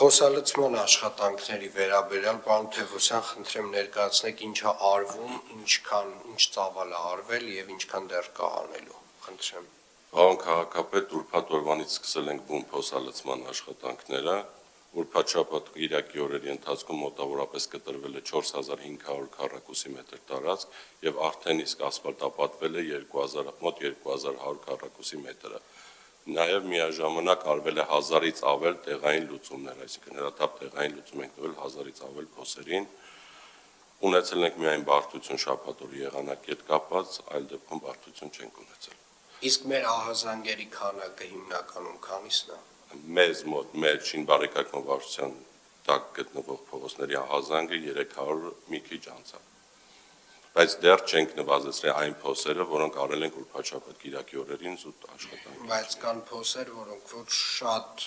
Փոսալցման աշխատանքների վերաբերյալ պարոն Թևոսյան, խնդրեմ ներկայացնեք ինչա արվում, ինչ ծավալ է արվել եւ ինչքան դեռ կա անելու։ Խնդրեմ։ Պարոն քաղաքապետ, ուրբաթ օրվանից սկսել ենք բուն փոսալցման աշխատանքները, ուրբաթ-շաբաթ Կիրակի օրերի ընթացքում մոտավորապես կտրվել է 4500 քառակուսի մետր տարածք եւ արդեն իսկ ասֆալտապատվել է մոտ 2100 քառակուսի մետրը։ Նաև միաժամանակ արվել է 1000-ից ավել տեղային լուծումներ, այսինքն հրատապ տեղային լուծում ենք տվել 1000-ից ավել փոսերին, ունեցել ենք միայն բարդություն շաբաթ օրի եղանակի հետ կապված, այլ դեպքում բարդություն չենք ունեցել։ Իսկ մեր ահազանգերի քանակը հիմնականում քանիսն է։ Մեզ մոտ մեր շինբարեկարգման վարչության տակ գտնվող փողոցների ահազանգը 300 մի քիչ անցավ։ Բայց դեռ չենք նվազեցրել այն փոսերը, որոնք արել ենք ուրբաթ-շաբաթ Կիրակի օրերին զուտ աշխատանք։ Բայց կան փոսեր, որոնք ոչ շատ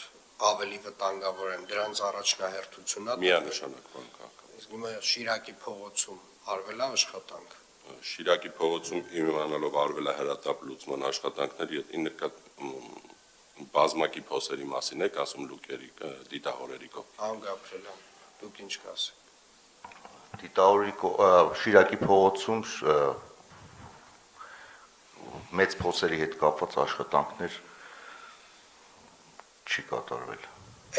ավելի վտանգավոր են, դրանց առաջնահերթությունն է։ Միանշանակ պարոն քաղաքապետ։ Իսկ հիմա Շիրակի փողոցում արվել է աշխատանք։ Շիրակի փողոցում իմանալով արվել է հրատապ լուծման աշխատանքներ, ի նկատ բազմակի փոսերի մասին եք ասում լուկերի դիտահորերի կողմ։ Պարոն Գաբրելյան, դուք ինչ կասեք։ Շիրակի փողոցում մեծ փոսերի հետ կապված աշխատանքներ չի կատարվել։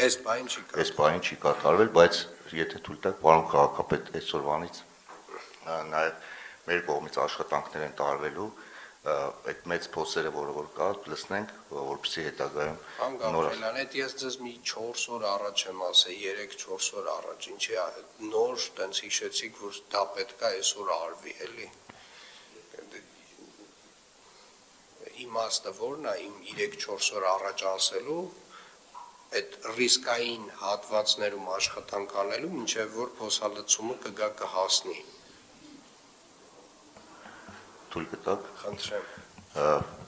Այս բային չի կատարվել, բայց եթե թույլ տաք, պարոն քաղաքապետ, այսօրվանից նաև մեր կողմից աշխատանքներ են տարվելու, այդ մեծ փոսերը, որ կա, լցնենք, որպեսզի հետագայում Գաբրելյան, այդ ես ձեզ մի 4 օր առաջ եմ ասել, 3-4 օր առաջ, ինչի նոր տենց հիշեցիք, որ դա պետք է այսօր արվի, էլի։ Իմաստը որն է իմ 3-4 օր առաջ ասելու, այդ ռիսկային հատվածներում աշխատանք անելու, մինչև որ փոսալցումը կգա կհասնի։ Թույլ կտաք։ Խնդրեմ։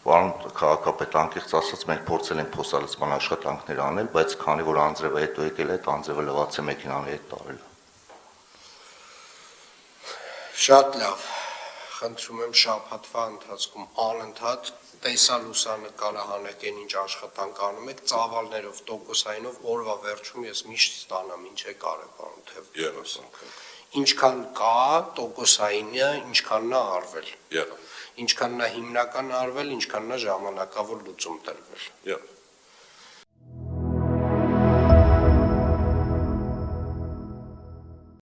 Պարոն քաղաքապետ, անկեղծ ասած մենք փորձել ենք փոսալցման աշխատանքներ անել, բայց քանի որ անձրևը հետո եկել է, այդ անձրևը լվացե մեքենաների հետ տարել։ Շատ լավ։ Խնդրում եմ շաբաթվա ընթացքում անընդհատ տեսալուսանկարը հանեք այն ինչ աշխատանք անում եք, ծավալներով, տոկոսայինով օրվա վերջում ես միշտ ստանամ ինչ է կարել, պարոն Թևոսյան։ Ինչքան կա տոկոսայինը, ինչքանն է արվել։ Եղավ։ Ինչքանն է հիմնական արվել, ինչքանն է ժամանակավոր լուծում տրվել։ Եղավ։